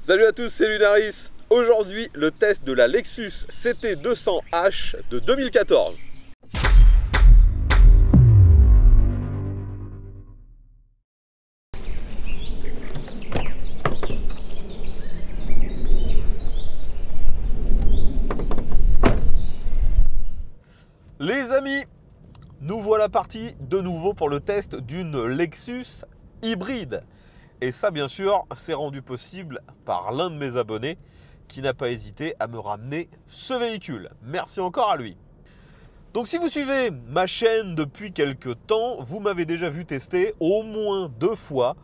Salut à tous, c'est Lunaris. Aujourd'hui, le test de la Lexus CT200H de 2014. Les amis, nous voilà partis de nouveau pour le test d'une Lexus hybride. Et ça, bien sûr, c'est rendu possible par l'un de mes abonnés qui n'a pas hésité à me ramener ce véhicule. Merci encore à lui. Donc si vous suivez ma chaîne depuis quelques temps, vous m'avez déjà vu tester au moins 2 fois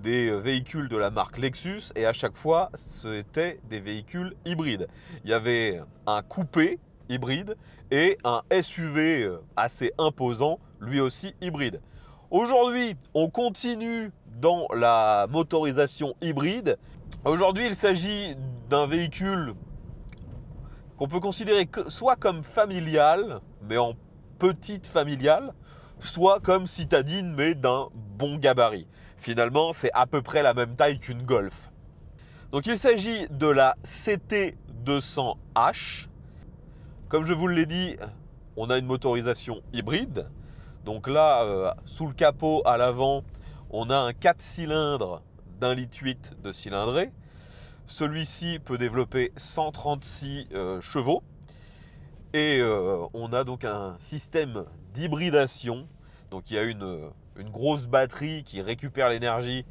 des véhicules de la marque Lexus et à chaque fois, c'était des véhicules hybrides. Il y avait un coupé hybride et un SUV assez imposant, lui aussi hybride. Aujourd'hui, on continue dans la motorisation hybride. Aujourd'hui, il s'agit d'un véhicule qu'on peut considérer soit comme familial, mais en petite familiale, soit comme citadine, mais d'un bon gabarit. Finalement, c'est à peu près la même taille qu'une Golf. Donc il s'agit de la CT200H. Comme je vous l'ai dit, on a une motorisation hybride. Donc là, sous le capot à l'avant, on a un 4 cylindres d'1,8 litre de cylindrée. Celui-ci peut développer 136 chevaux. Et on a donc un système d'hybridation. Donc il y a une grosse batterie qui récupère l'énergie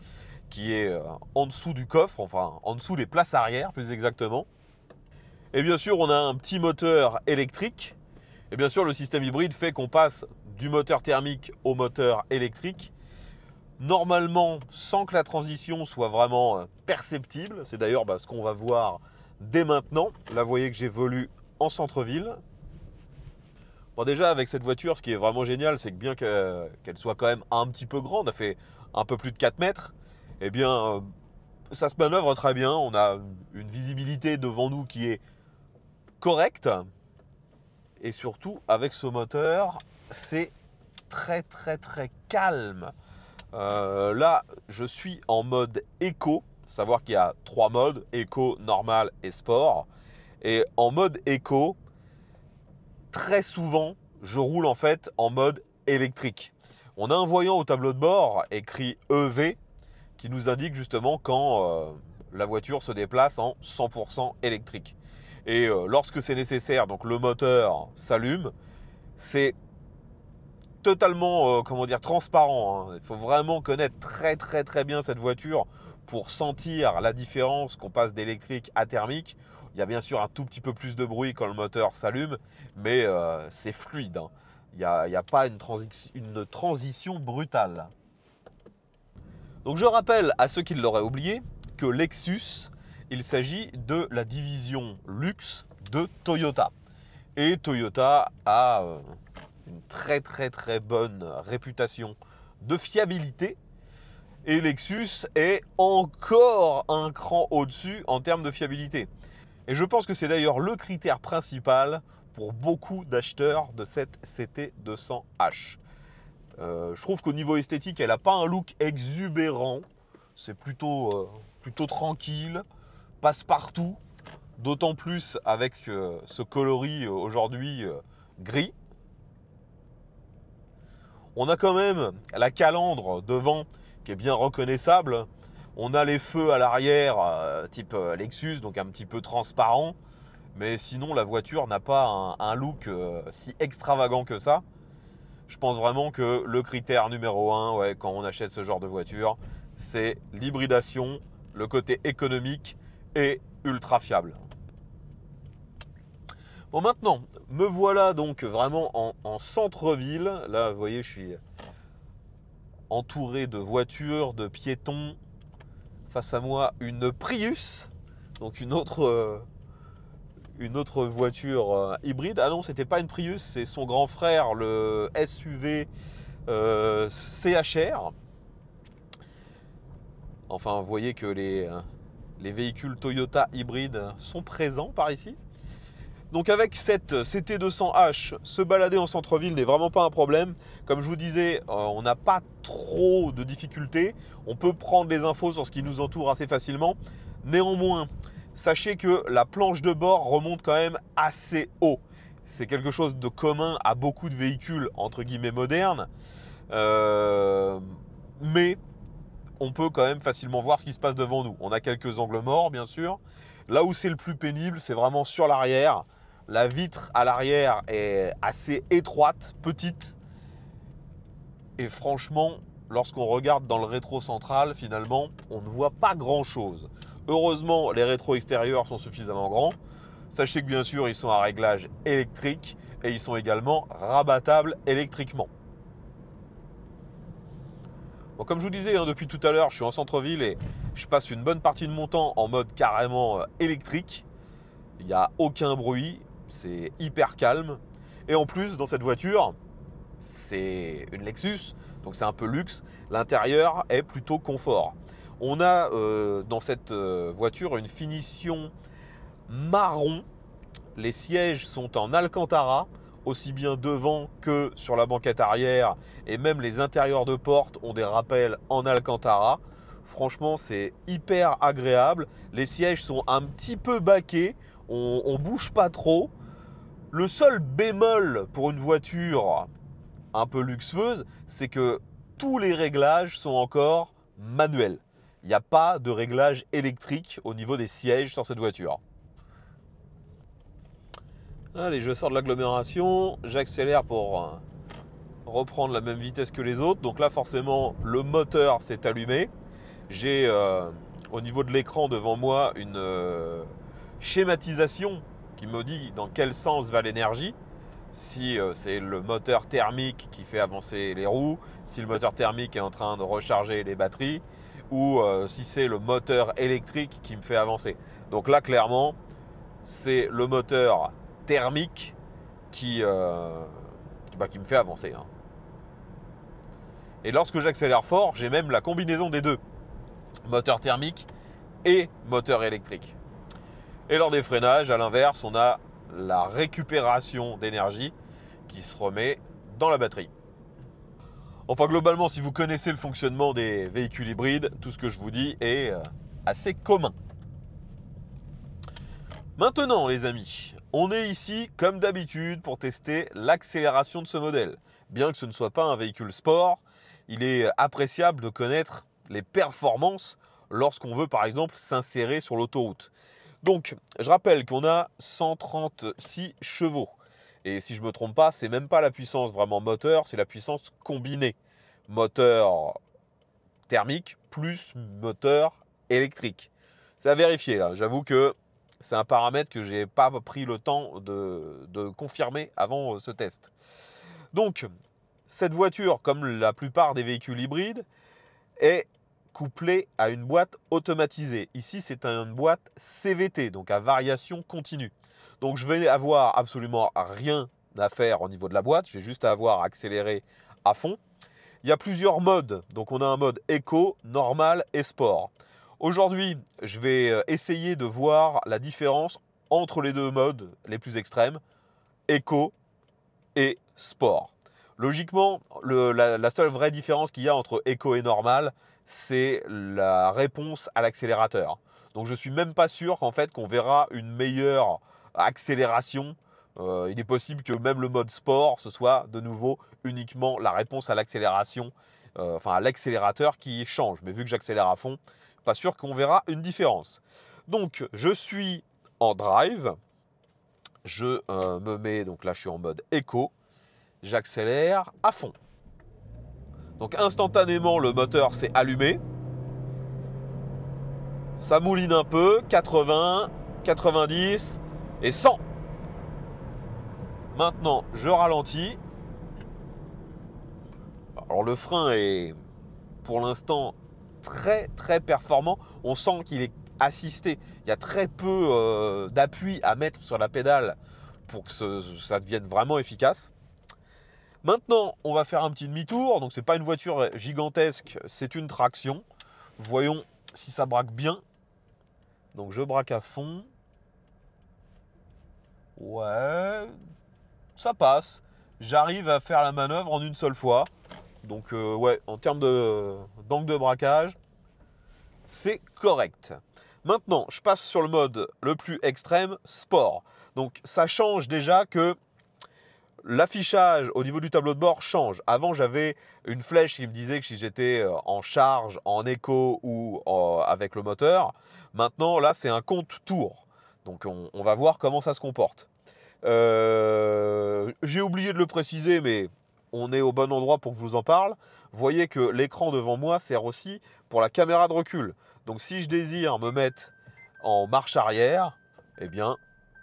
qui est en dessous du coffre, enfin en dessous des places arrière plus exactement. Et bien sûr, on a un petit moteur électrique. Et bien sûr, le système hybride fait qu'on passe du moteur thermique au moteur électrique. Normalement, sans que la transition soit vraiment perceptible. C'est d'ailleurs ce qu'on va voir dès maintenant. Là, vous voyez que j'évolue en centre-ville. Bon, déjà, avec cette voiture, ce qui est vraiment génial, c'est que bien qu'elle soit quand même un petit peu grande, elle fait un peu plus de 4 mètres, eh bien, ça se manœuvre très bien. On a une visibilité devant nous qui est correcte. Et surtout, avec ce moteur, c'est très calme. Là, je suis en mode éco. Savoir qu'il y a 3 modes, éco, normal et sport. Et en mode éco, très souvent, je roule en fait en mode électrique. On a un voyant au tableau de bord écrit EV qui nous indique justement quand la voiture se déplace en 100% électrique. Et lorsque c'est nécessaire, donc le moteur s'allume, c'est totalement transparent. Il faut vraiment connaître très bien cette voiture pour sentir la différence qu'on passe d'électrique à thermique. Il y a bien sûr un tout petit peu plus de bruit quand le moteur s'allume, mais c'est fluide. Il n'y a pas une transition brutale. Donc je rappelle à ceux qui l'auraient oublié que Lexus, il s'agit de la division luxe de Toyota. Et Toyota a une très bonne réputation de fiabilité. Et Lexus est encore un cran au-dessus en termes de fiabilité. Et je pense que c'est d'ailleurs le critère principal pour beaucoup d'acheteurs de cette CT200H. Je trouve qu'au niveau esthétique, elle n'a pas un look exubérant. C'est plutôt tranquille, passe-partout. D'autant plus avec ce coloris aujourd'hui gris. On a quand même la calandre devant qui est bien reconnaissable. On a les feux à l'arrière type Lexus, donc un petit peu transparent. Mais sinon, la voiture n'a pas un look si extravagant que ça. Je pense vraiment que le critère numéro 1, quand on achète ce genre de voiture, c'est l'hybridation, le côté économique et ultra fiable. Bon, maintenant, me voilà donc vraiment en centre-ville. Là, vous voyez, je suis entouré de voitures, de piétons. Face à moi, une Prius, donc une autre voiture hybride. Ah non, c'était pas une Prius, c'est son grand frère, le SUV CHR. Enfin, vous voyez que les véhicules Toyota hybrides sont présents par ici. Donc avec cette CT200H, se balader en centre-ville n'est vraiment pas un problème. Comme je vous disais, on n'a pas trop de difficultés. On peut prendre les infos sur ce qui nous entoure assez facilement. Néanmoins, sachez que la planche de bord remonte quand même assez haut. C'est quelque chose de commun à beaucoup de véhicules entre guillemets modernes. Mais on peut quand même facilement voir ce qui se passe devant nous. On a quelques angles morts, bien sûr. Là où c'est le plus pénible, c'est vraiment sur l'arrière. La vitre à l'arrière est assez étroite, petite. Et franchement, lorsqu'on regarde dans le rétro central, finalement, on ne voit pas grand-chose. Heureusement, les rétros extérieurs sont suffisamment grands. Sachez que bien sûr, ils sont à réglage électrique et ils sont également rabattables électriquement. Bon, comme je vous disais depuis tout à l'heure, je suis en centre-ville et je passe une bonne partie de mon temps en mode carrément électrique. Il n'y a aucun bruit, c'est hyper calme. Et en plus, dans cette voiture, c'est une Lexus, donc c'est un peu luxe. L'intérieur est plutôt confort. On a dans cette voiture une finition marron. Les sièges sont en Alcantara, aussi bien devant que sur la banquette arrière, et même les intérieurs de porte ont des rappels en Alcantara. Franchement, c'est hyper agréable. Les sièges sont un petit peu baquets, on bouge pas trop. Le seul bémol pour une voiture un peu luxueuse, c'est que tous les réglages sont encore manuels. Il n'y a pas de réglage électrique au niveau des sièges sur cette voiture. Allez, je sors de l'agglomération, j'accélère pour reprendre la même vitesse que les autres. Donc là, forcément, le moteur s'est allumé. J'ai au niveau de l'écran devant moi une schématisation qui me dit dans quel sens va l'énergie. Si c'est le moteur thermique qui fait avancer les roues, si le moteur thermique est en train de recharger les batteries, ou si c'est le moteur électrique qui me fait avancer. Donc là, clairement, c'est le moteur thermique qui me fait avancer. Hein. Et lorsque j'accélère fort, j'ai même la combinaison des deux, moteur thermique et moteur électrique. Et lors des freinages, à l'inverse, on a la récupération d'énergie qui se remet dans la batterie. Enfin, globalement, si vous connaissez le fonctionnement des véhicules hybrides, tout ce que je vous dis est assez commun. Maintenant, les amis, on est ici, comme d'habitude, pour tester l'accélération de ce modèle. Bien que ce ne soit pas un véhicule sport, il est appréciable de connaître les performances lorsqu'on veut, par exemple, s'insérer sur l'autoroute. Donc, je rappelle qu'on a 136 chevaux. Et si je ne me trompe pas, c'est même pas la puissance vraiment moteur, c'est la puissance combinée. Moteur thermique plus moteur électrique. C'est à vérifier là. J'avoue que c'est un paramètre que je n'ai pas pris le temps de confirmer avant ce test. Donc, cette voiture, comme la plupart des véhicules hybrides, est couplée à une boîte automatisée. Ici, c'est une boîte CVT, donc à variation continue. Donc, je vais avoir absolument rien à faire au niveau de la boîte. J'ai juste à avoir accéléré à fond. Il y a plusieurs modes. Donc, on a un mode éco, normal et sport. Aujourd'hui, je vais essayer de voir la différence entre les deux modes les plus extrêmes, éco et sport. Logiquement, la seule vraie différence qu'il y a entre éco et normal, c'est la réponse à l'accélérateur. Donc je ne suis même pas sûr qu'en fait qu'on verra une meilleure accélération. Il est possible que même le mode sport, ce soit de nouveau uniquement la réponse à l'accélération, à l'accélérateur qui change. Mais vu que j'accélère à fond, pas sûr qu'on verra une différence. Donc je suis en drive, je me mets, donc là je suis en mode éco, j'accélère à fond. Donc instantanément le moteur s'est allumé, ça mouline un peu, 80, 90 et 100. Maintenant je ralentis. Alors le frein est pour l'instant très performant, on sent qu'il est assisté, il y a très peu d'appui à mettre sur la pédale pour que ça devienne vraiment efficace. Maintenant, on va faire un petit demi-tour. Donc, ce n'est pas une voiture gigantesque, c'est une traction. Voyons si ça braque bien. Donc, je braque à fond. Ouais, ça passe. J'arrive à faire la manœuvre en une seule fois. Donc, ouais, en termes d'angle de braquage, c'est correct. Maintenant, je passe sur le mode le plus extrême, sport. Donc ça change déjà que l'affichage au niveau du tableau de bord change. Avant, j'avais une flèche qui me disait que si j'étais en charge, en éco ou avec le moteur. Maintenant, là, c'est un compte tour. Donc on va voir comment ça se comporte. J'ai oublié de le préciser, mais on est au bon endroit pour que je vous en parle. Vous voyez que l'écran devant moi sert aussi pour la caméra de recul. Donc si je désire me mettre en marche arrière, eh bien,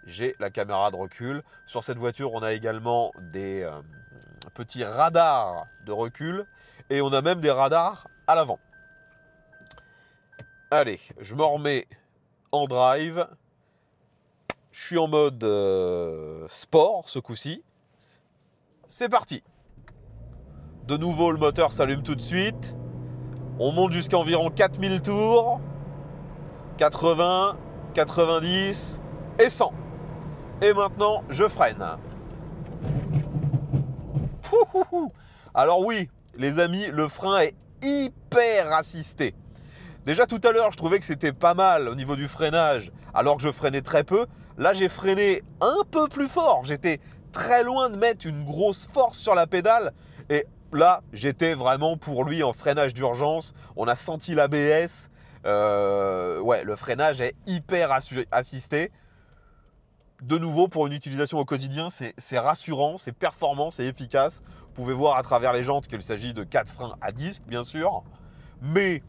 j'ai la caméra de recul. Sur cette voiture, on a également des petits radars de recul et on a même des radars à l'avant. Allez, je me remets en drive. Je suis en mode sport ce coup-ci. C'est parti. De nouveau, le moteur s'allume tout de suite. On monte jusqu'à environ 4000 tours. 80, 90 et 100. Et maintenant, je freine. Alors oui, les amis, le frein est hyper assisté. Déjà tout à l'heure, je trouvais que c'était pas mal au niveau du freinage, alors que je freinais très peu. Là, j'ai freiné un peu plus fort. J'étais très loin de mettre une grosse force sur la pédale. Et là, j'étais vraiment pour lui en freinage d'urgence. On a senti l'ABS. Ouais, le freinage est hyper assisté. De nouveau, pour une utilisation au quotidien, c'est rassurant, c'est performant, c'est efficace. Vous pouvez voir à travers les jantes qu'il s'agit de 4 freins à disque, bien sûr. Mais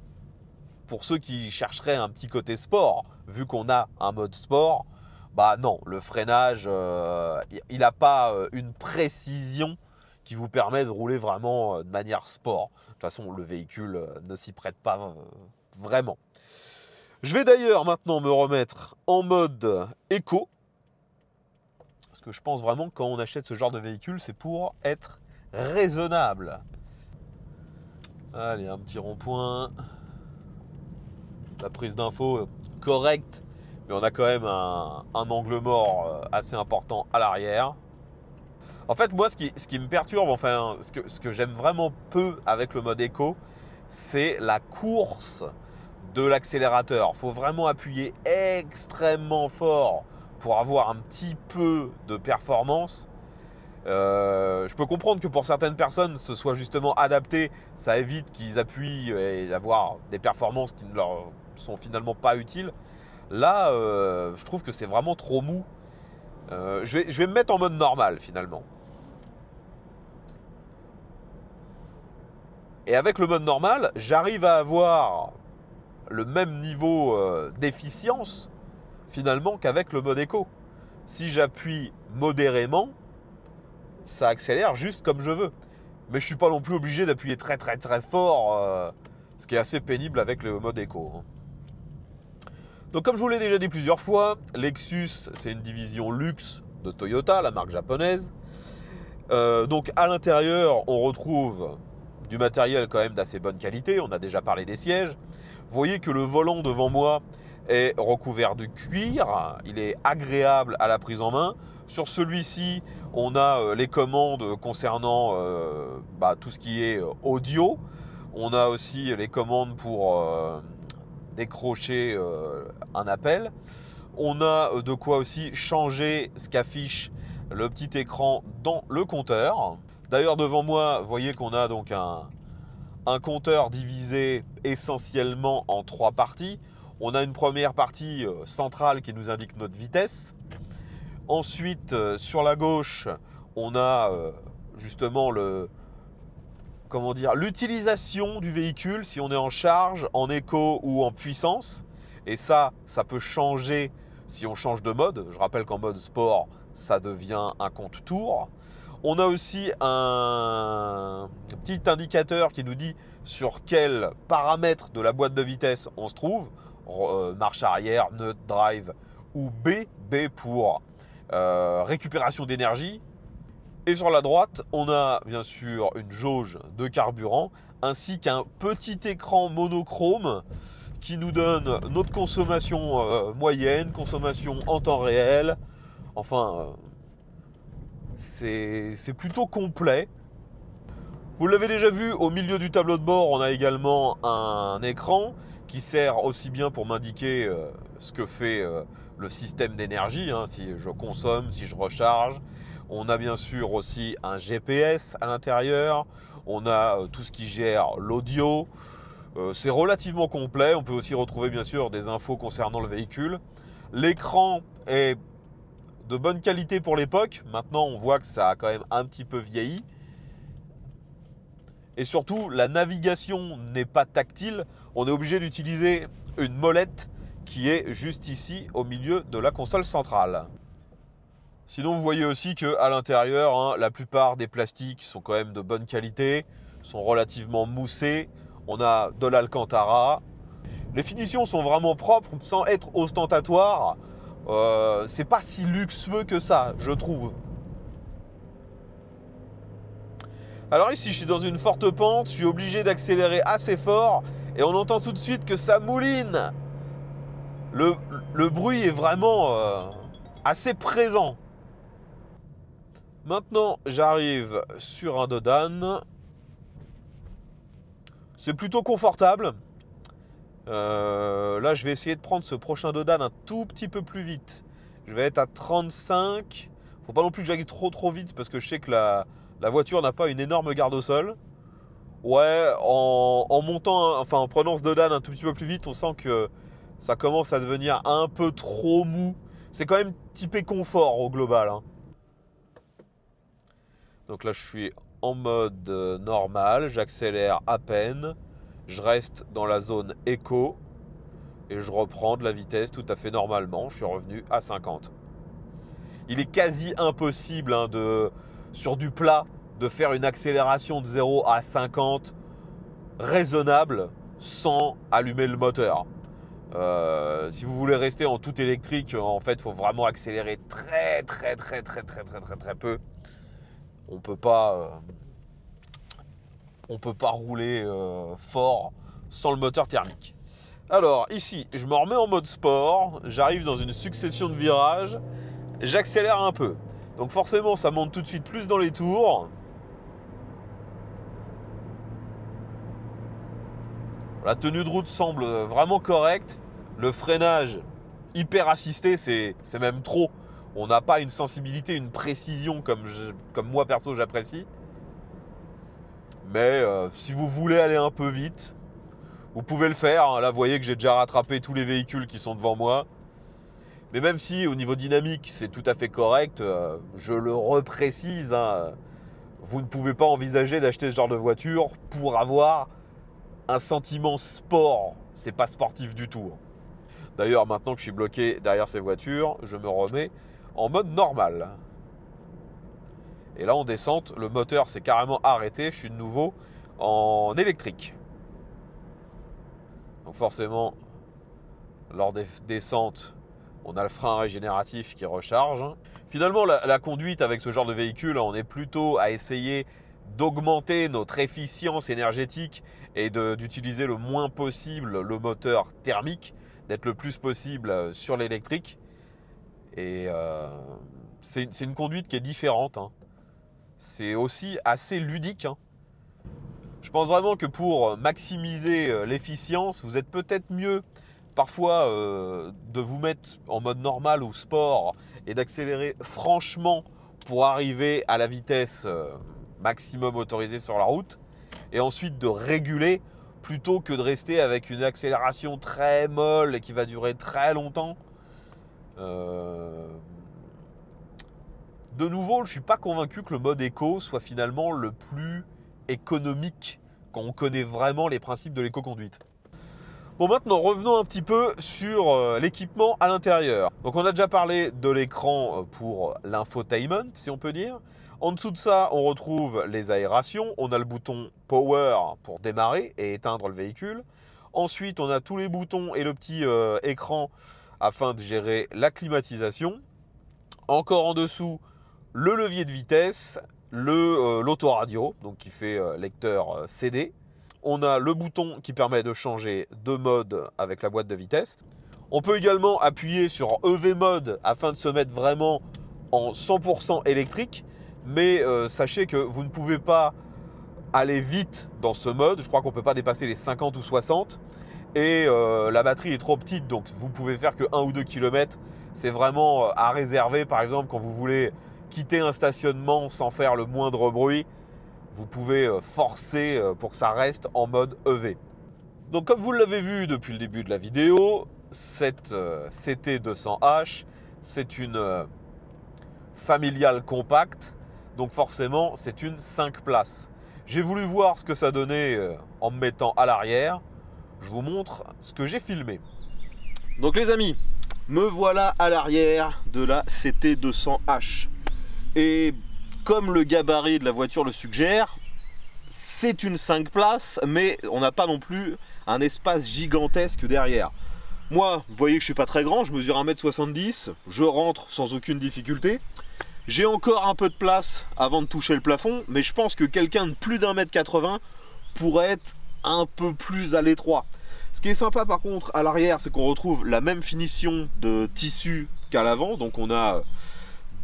pour ceux qui chercheraient un petit côté sport, vu qu'on a un mode sport, bah non, le freinage, il n'a pas une précision qui vous permet de rouler vraiment de manière sport. De toute façon, le véhicule ne s'y prête pas vraiment. Je vais d'ailleurs maintenant me remettre en mode éco. Parce que je pense vraiment que quand on achète ce genre de véhicule, c'est pour être raisonnable. Allez, un petit rond-point. La prise d'info correcte, mais on a quand même un angle mort assez important à l'arrière. En fait, moi, ce qui me perturbe, enfin, ce que j'aime vraiment peu avec le mode éco, c'est la course de l'accélérateur. Il faut vraiment appuyer extrêmement fort pour avoir un petit peu de performance. Je peux comprendre que pour certaines personnes, ce soit justement adapté. Ça évite qu'ils appuient et avoir des performances qui ne leur sont finalement pas utiles. Là, je trouve que c'est vraiment trop mou. Je vais me mettre en mode normal finalement. Et avec le mode normal, j'arrive à avoir le même niveau d'efficience finalement qu'avec le mode éco. Si j'appuie modérément, ça accélère juste comme je veux. Mais je ne suis pas non plus obligé d'appuyer très fort, ce qui est assez pénible avec le mode éco. Donc comme je vous l'ai déjà dit plusieurs fois, Lexus c'est une division luxe de Toyota, la marque japonaise. Donc à l'intérieur on retrouve du matériel quand même d'assez bonne qualité, on a déjà parlé des sièges. Vous voyez que le volant devant moi est recouvert de cuir, il est agréable à la prise en main. Sur celui-ci, on a les commandes concernant tout ce qui est audio. On a aussi les commandes pour décrocher un appel. On a de quoi aussi changer ce qu'affiche le petit écran dans le compteur. D'ailleurs, devant moi, vous voyez qu'on a donc un compteur divisé essentiellement en 3 parties. On a une première partie centrale qui nous indique notre vitesse. Ensuite, sur la gauche, on a justement l'utilisation du véhicule, si on est en charge, en éco ou en puissance. Et ça peut changer si on change de mode. Je rappelle qu'en mode sport, ça devient un compte tour. On a aussi un petit indicateur qui nous dit sur quel paramètre de la boîte de vitesse on se trouve. Marche arrière, neutre, drive ou B. B pour récupération d'énergie. Et sur la droite, on a bien sûr une jauge de carburant ainsi qu'un petit écran monochrome qui nous donne notre consommation moyenne, consommation en temps réel. Enfin, c'est plutôt complet. Vous l'avez déjà vu, au milieu du tableau de bord, on a également un écran qui sert aussi bien pour m'indiquer ce que fait le système d'énergie, hein, si je consomme, si je recharge. On a bien sûr aussi un GPS à l'intérieur. On a tout ce qui gère l'audio. C'est relativement complet. On peut aussi retrouver bien sûr des infos concernant le véhicule. L'écran est de bonne qualité pour l'époque. Maintenant, on voit que ça a quand même un petit peu vieilli. Et surtout, la navigation n'est pas tactile. On est obligé d'utiliser une molette qui est juste ici au milieu de la console centrale. Sinon, vous voyez aussi qu'à l'intérieur, hein, la plupart des plastiques sont quand même de bonne qualité, sont relativement moussés. On a de l'Alcantara. Les finitions sont vraiment propres sans être ostentatoires. C'est pas si luxueux que ça, je trouve. Alors ici, je suis dans une forte pente, je suis obligé d'accélérer assez fort et on entend tout de suite que ça mouline. Le bruit est vraiment assez présent. Maintenant, j'arrive sur un Dodane. C'est plutôt confortable. Là, je vais essayer de prendre ce prochain Dodane un tout petit peu plus vite. Je vais être à 35. Faut pas non plus que j'aille trop vite parce que je sais que la voiture n'a pas une énorme garde au sol. Ouais, en montant, enfin en prenant ce Dodane un tout petit peu plus vite, on sent que ça commence à devenir un peu trop mou. C'est quand même typé confort au global, hein. Donc là, je suis en mode normal, j'accélère à peine, je reste dans la zone éco et je reprends de la vitesse tout à fait normalement. Je suis revenu à 50. Il est quasi impossible hein, sur du plat de faire une accélération de 0 à 50 raisonnable sans allumer le moteur. Si vous voulez rester en tout électrique, en fait, il faut vraiment accélérer très peu. On peut pas rouler fort sans le moteur thermique. Alors ici, je me remets en mode sport, j'arrive dans une succession de virages, j'accélère un peu. Donc forcément, ça monte tout de suite plus dans les tours. La tenue de route semble vraiment correcte. Le freinage hyper assisté, c'est même trop. On n'a pas une sensibilité, une précision comme moi perso j'apprécie. Mais si vous voulez aller un peu vite, vous pouvez le faire. Là, vous voyez que j'ai déjà rattrapé tous les véhicules qui sont devant moi. Mais même si au niveau dynamique, c'est tout à fait correct, je le reprécise, hein, vous ne pouvez pas envisager d'acheter ce genre de voiture pour avoir un sentiment sport. C'est pas sportif du tout. D'ailleurs, maintenant que je suis bloqué derrière ces voitures, je me remets en mode normal. Et là, en descente, le moteur s'est carrément arrêté. Je suis de nouveau en électrique. Donc forcément, lors des descentes, on a le frein régénératif qui recharge. Finalement, la conduite avec ce genre de véhicule, on est plutôt à essayer d'augmenter notre efficience énergétique et d'utiliser le moins possible le moteur thermique, d'être le plus possible sur l'électrique. Et c'est une conduite qui est différente, hein. C'est aussi assez ludique, hein. Je pense vraiment que pour maximiser l'efficience, vous êtes peut-être mieux parfois de vous mettre en mode normal ou sport et d'accélérer franchement pour arriver à la vitesse maximum autorisée sur la route et ensuite de réguler plutôt que de rester avec une accélération très molle et qui va durer très longtemps. De nouveau, je ne suis pas convaincu que le mode éco soit finalement le plus économique quand on connaît vraiment les principes de l'éco-conduite. Bon, maintenant, revenons un petit peu sur l'équipement à l'intérieur. Donc, on a déjà parlé de l'écran pour l'infotainment, si on peut dire. En dessous de ça, on retrouve les aérations. On a le bouton Power pour démarrer et éteindre le véhicule. Ensuite, on a tous les boutons et le petit écran afin de gérer la climatisation. Encore en dessous, le levier de vitesse, l'autoradio, donc qui fait lecteur CD. On a le bouton qui permet de changer de mode avec la boîte de vitesse. On peut également appuyer sur EV mode afin de se mettre vraiment en 100% électrique. Mais sachez que vous ne pouvez pas aller vite dans ce mode. Je crois qu'on ne peut pas dépasser les 50 ou 60. Et la batterie est trop petite, donc vous pouvez faire que 1 ou 2 km. C'est vraiment à réserver, par exemple, quand vous voulez quitter un stationnement sans faire le moindre bruit. Vous pouvez forcer pour que ça reste en mode EV. Donc comme vous l'avez vu depuis le début de la vidéo, cette CT200H, c'est une familiale compacte. Donc forcément, c'est une 5 places. J'ai voulu voir ce que ça donnait en me mettant à l'arrière. Je vous montre ce que j'ai filmé. Donc les amis, me voilà à l'arrière de la CT200H. Et comme le gabarit de la voiture le suggère, c'est une 5 places, mais on n'a pas non plus un espace gigantesque derrière. Moi, vous voyez que je suis pas très grand, je mesure 1m70, je rentre sans aucune difficulté. J'ai encore un peu de place avant de toucher le plafond, mais je pense que quelqu'un de plus d'1m80 pourrait être un peu plus à l'étroit. Ce qui est sympa par contre à l'arrière, c'est qu'on retrouve la même finition de tissu qu'à l'avant. Donc on a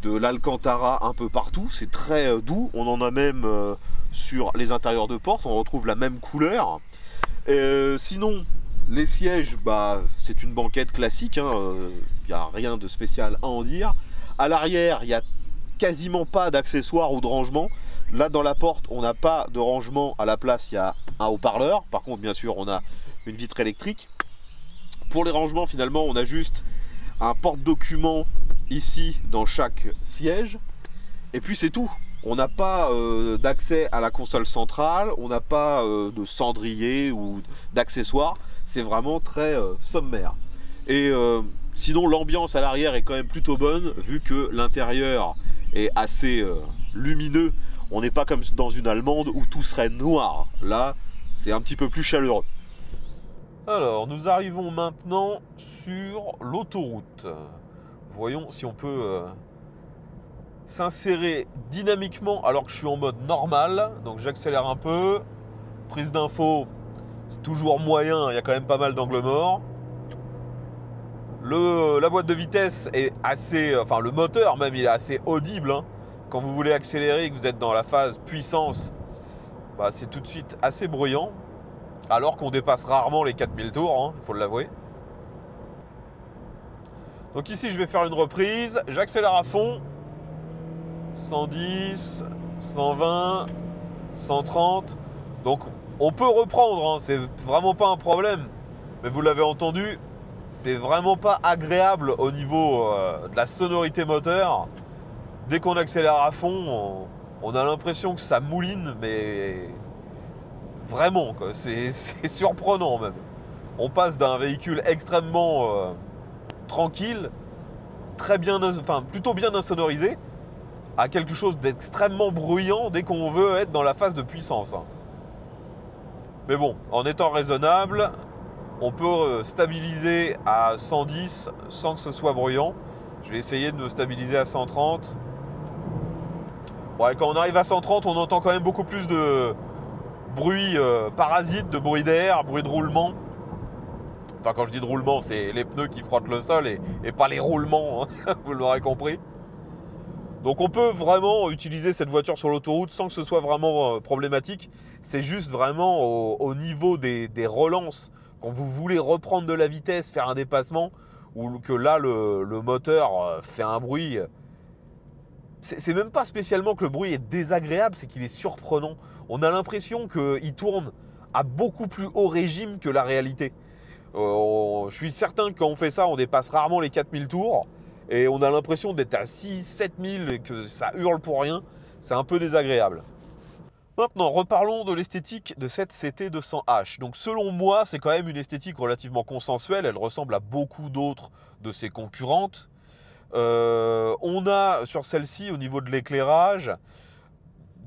de l'Alcantara un peu partout, c'est très doux. On en a même sur les intérieurs de porte, on retrouve la même couleur. Sinon, les sièges, bah, c'est une banquette classique, hein, y a rien de spécial à en dire. À l'arrière, il y a quasiment pas d'accessoires ou de rangement. Là dans la porte, on n'a pas de rangement, à la place il y a un haut-parleur. Par contre, bien sûr, on a une vitre électrique. Pour les rangements, finalement, on a juste un porte-documents ici dans chaque siège. Et puis c'est tout. On n'a pas d'accès à la console centrale, on n'a pas de cendrier ou d'accessoires. C'est vraiment très sommaire. Et sinon, l'ambiance à l'arrière est quand même plutôt bonne, vu que l'intérieur est assez lumineux. On n'est pas comme dans une allemande où tout serait noir. Là, c'est un petit peu plus chaleureux. Alors, nous arrivons maintenant sur l'autoroute. Voyons si on peut s'insérer dynamiquement alors que je suis en mode normal. Donc j'accélère un peu. Prise d'info, c'est toujours moyen, il y a quand même pas mal d'angles morts. La boîte de vitesse est assez, enfin le moteur même, il est assez audible, hein. Quand vous voulez accélérer et que vous êtes dans la phase puissance, bah, c'est tout de suite assez bruyant. Alors qu'on dépasse rarement les 4000 tours, hein, il faut l'avouer. Donc ici je vais faire une reprise, j'accélère à fond. 110, 120, 130. Donc on peut reprendre, hein, c'est vraiment pas un problème. Mais vous l'avez entendu, c'est vraiment pas agréable au niveau de la sonorité moteur. Dès qu'on accélère à fond, on a l'impression que ça mouline, mais vraiment, c'est surprenant même. On passe d'un véhicule extrêmement tranquille, très bien, enfin plutôt bien insonorisé, à quelque chose d'extrêmement bruyant dès qu'on veut être dans la phase de puissance. Mais bon, en étant raisonnable, on peut stabiliser à 110 sans que ce soit bruyant. Je vais essayer de me stabiliser à 130. Ouais, quand on arrive à 130, on entend quand même beaucoup plus de bruit parasite, de bruit d'air, bruit de roulement. Enfin, quand je dis de roulement, c'est les pneus qui frottent le sol et pas les roulements, hein, vous l'aurez compris. Donc on peut vraiment utiliser cette voiture sur l'autoroute sans que ce soit vraiment problématique. C'est juste vraiment au niveau des relances. Quand vous voulez reprendre de la vitesse, faire un dépassement, ou que là le moteur fait un bruit. C'est même pas spécialement que le bruit est désagréable, c'est qu'il est surprenant. On a l'impression qu'il tourne à beaucoup plus haut régime que la réalité. Je suis certain que quand on fait ça, on dépasse rarement les 4000 tours. Et on a l'impression d'être à 6-7 000 et que ça hurle pour rien. C'est un peu désagréable. Maintenant, reparlons de l'esthétique de cette CT200H. Donc selon moi, c'est quand même une esthétique relativement consensuelle. Elle ressemble à beaucoup d'autres de ses concurrentes. On a sur celle-ci, au niveau de l'éclairage,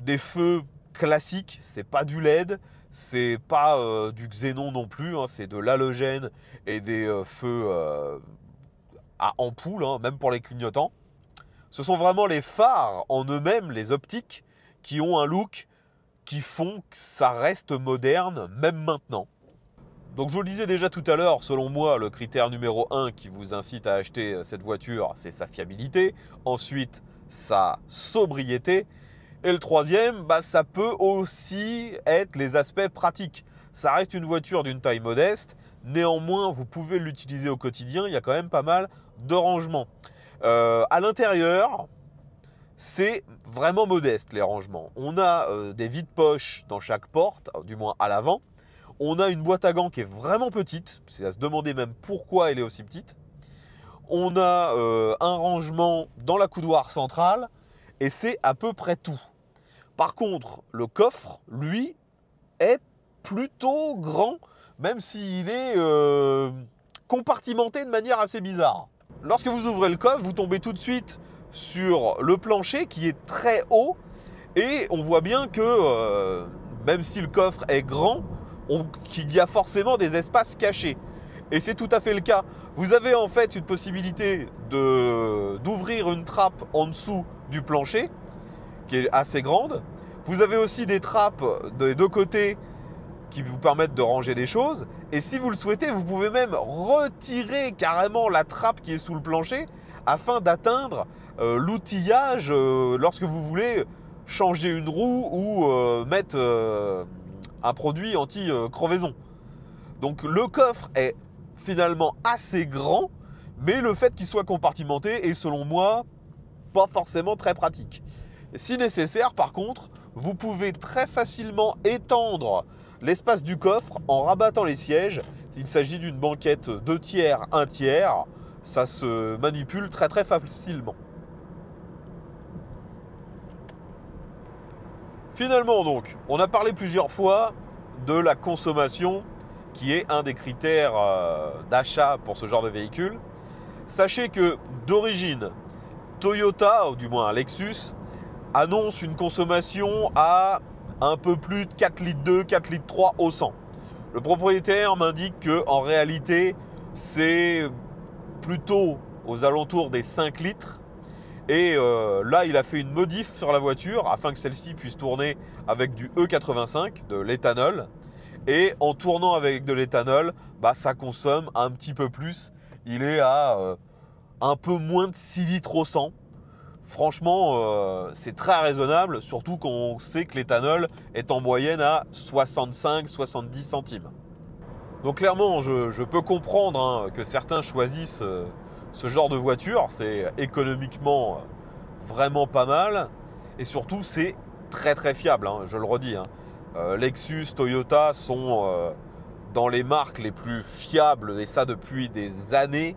des feux classiques. C'est pas du LED, c'est pas du xénon non plus. Hein, c'est de l'halogène et des feux à ampoule, hein, même pour les clignotants. Ce sont vraiment les phares en eux-mêmes, les optiques, qui ont un look qui font que ça reste moderne, même maintenant. Donc je vous le disais déjà tout à l'heure, selon moi, le critère numéro 1 qui vous incite à acheter cette voiture, c'est sa fiabilité. Ensuite, sa sobriété. Et le troisième, bah, ça peut aussi être les aspects pratiques. Ça reste une voiture d'une taille modeste, Néanmoins, vous pouvez l'utiliser au quotidien, il y a quand même pas mal de rangements. À l'intérieur, c'est vraiment modeste les rangements. On a des vides-poches dans chaque porte, du moins à l'avant. On a une boîte à gants qui est vraiment petite, c'est à se demander même pourquoi elle est aussi petite. On a un rangement dans la coudoir centrale et c'est à peu près tout. Par contre, le coffre, lui, est plutôt grand, même s'il est compartimenté de manière assez bizarre. Lorsque vous ouvrez le coffre, vous tombez tout de suite sur le plancher qui est très haut et on voit bien que même si le coffre est grand, qu'il y a forcément des espaces cachés. Et c'est tout à fait le cas. Vous avez en fait une possibilité d'ouvrir une trappe en dessous du plancher qui est assez grande. Vous avez aussi des trappes des deux côtés qui vous permettent de ranger des choses. Et si vous le souhaitez, vous pouvez même retirer carrément la trappe qui est sous le plancher afin d'atteindre l'outillage lorsque vous voulez changer une roue ou mettre un produit anti-crevaison. Donc le coffre est finalement assez grand, mais le fait qu'il soit compartimenté est selon moi pas forcément très pratique. Si nécessaire, par contre, vous pouvez très facilement étendre l'espace du coffre en rabattant les sièges. S'il s'agit d'une banquette 2 tiers, 1 tiers, ça se manipule très facilement. Finalement donc, on a parlé plusieurs fois de la consommation qui est un des critères d'achat pour ce genre de véhicule. Sachez que d'origine, Toyota, ou du moins Lexus, annonce une consommation à un peu plus de 4,2 litres, 4,3 litres au 100. Le propriétaire m'indique qu'en réalité, c'est plutôt aux alentours des 5 litres. Et là, il a fait une modif sur la voiture afin que celle-ci puisse tourner avec du E85, de l'éthanol. Et en tournant avec de l'éthanol, bah, ça consomme un petit peu plus. Il est à un peu moins de 6 litres au 100. Franchement, c'est très raisonnable, surtout quand on sait que l'éthanol est en moyenne à 65-70 centimes. Donc clairement, je peux comprendre que certains choisissent ce genre de voiture. C'est économiquement vraiment pas mal. Et surtout, c'est très fiable, je le redis. Lexus, Toyota sont dans les marques les plus fiables, et ça depuis des années.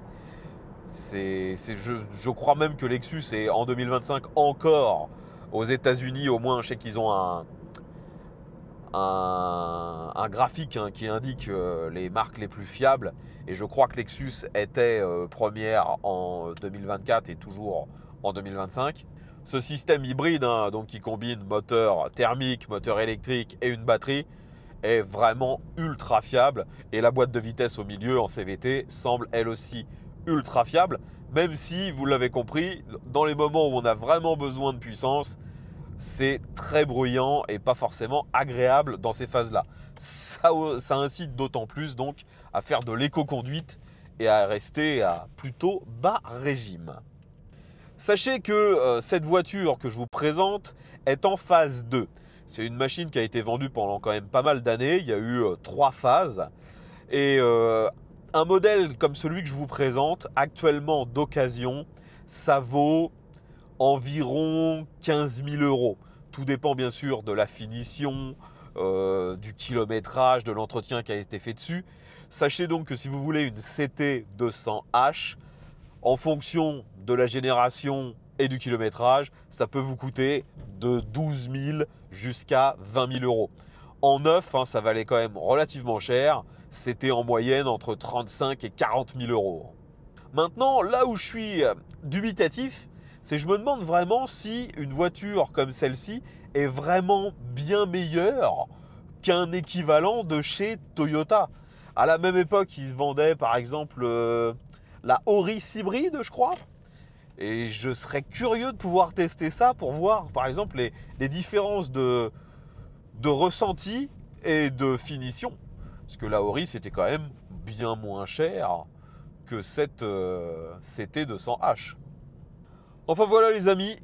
Je crois même que Lexus est en 2025 encore aux États-Unis. Au moins, je sais qu'ils ont un graphique qui indique les marques les plus fiables. Et je crois que Lexus était première en 2024 et toujours en 2025. Ce système hybride, donc qui combine moteur thermique, moteur électrique et une batterie, est vraiment ultra fiable. Et la boîte de vitesse au milieu en CVT semble elle aussi ultra fiable, même si, vous l'avez compris, dans les moments où on a vraiment besoin de puissance, c'est très bruyant et pas forcément agréable dans ces phases-là. Ça incite d'autant plus donc à faire de l'éco-conduite et à rester à plutôt bas régime. Sachez que cette voiture que je vous présente est en phase 2. C'est une machine qui a été vendue pendant quand même pas mal d'années. Il y a eu 3 phases. Et un modèle comme celui que je vous présente, actuellement d'occasion, ça vaut environ 15 000 €. Tout dépend bien sûr de la finition, du kilométrage, de l'entretien qui a été fait dessus. Sachez donc que si vous voulez une CT 200H, en fonction de la génération et du kilométrage, ça peut vous coûter de 12 000 jusqu'à 20 000 €. En neuf, ça valait quand même relativement cher. C'était en moyenne entre 35 et 40 000 €. Maintenant, là où je suis dubitatif, c'est que je me demande vraiment si une voiture comme celle-ci est vraiment bien meilleure qu'un équivalent de chez Toyota. À la même époque, ils se vendaient par exemple la Auris hybride, je crois. Et je serais curieux de pouvoir tester ça pour voir par exemple les différences de ressenti et de finition. Parce que la Auris était quand même bien moins cher que cette CT200H. Enfin voilà les amis,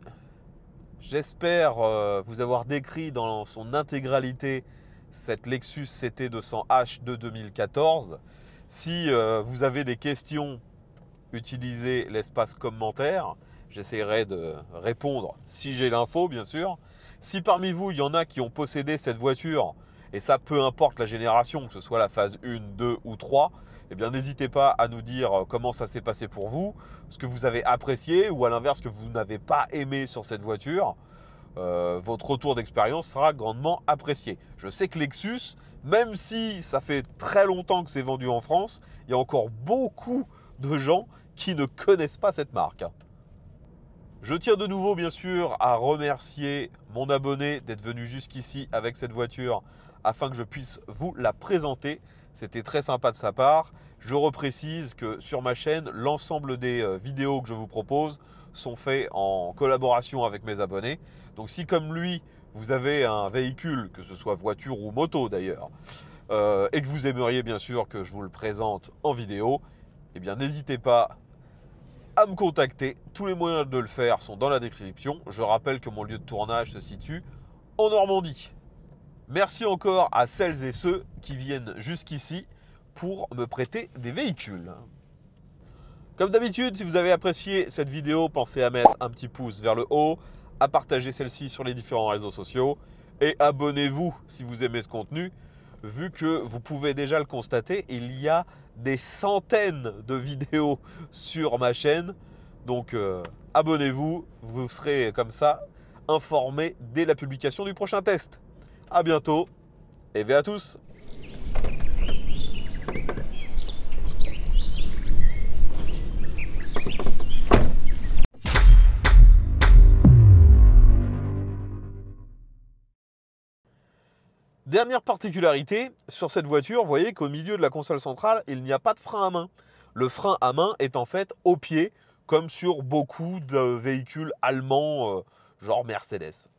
j'espère vous avoir décrit dans son intégralité cette Lexus CT200H de 2014. Si vous avez des questions, utilisez l'espace commentaire. J'essaierai de répondre si j'ai l'info, bien sûr. Si parmi vous, il y en a qui ont possédé cette voiture, et ça peu importe la génération, que ce soit la phase 1, 2 ou 3, eh bien n'hésitez pas à nous dire comment ça s'est passé pour vous, ce que vous avez apprécié ou à l'inverse ce que vous n'avez pas aimé sur cette voiture. Votre retour d'expérience sera grandement apprécié. Je sais que Lexus, même si ça fait très longtemps que c'est vendu en France, il y a encore beaucoup de gens qui ne connaissent pas cette marque. Je tiens de nouveau bien sûr à remercier mon abonné d'être venu jusqu'ici avec cette voiture afin que je puisse vous la présenter. C'était très sympa de sa part. Je reprécise que sur ma chaîne, l'ensemble des vidéos que je vous propose sont faites en collaboration avec mes abonnés. Donc si comme lui, vous avez un véhicule, que ce soit voiture ou moto d'ailleurs, et que vous aimeriez bien sûr que je vous le présente en vidéo, eh bien n'hésitez pas à me contacter. Tous les moyens de le faire sont dans la description. Je rappelle que mon lieu de tournage se situe en Normandie. Merci encore à celles et ceux qui viennent jusqu'ici pour me prêter des véhicules. Comme d'habitude, si vous avez apprécié cette vidéo, pensez à mettre un petit pouce vers le haut, à partager celle-ci sur les différents réseaux sociaux et abonnez-vous si vous aimez ce contenu. Vu que vous pouvez déjà le constater, il y a des centaines de vidéos sur ma chaîne. Donc abonnez-vous, vous serez comme ça informé dès la publication du prochain test. A bientôt et ve à tous. Dernière particularité, sur cette voiture, vous voyez qu'au milieu de la console centrale, il n'y a pas de frein à main. Le frein à main est en fait au pied, comme sur beaucoup de véhicules allemands, genre Mercedes.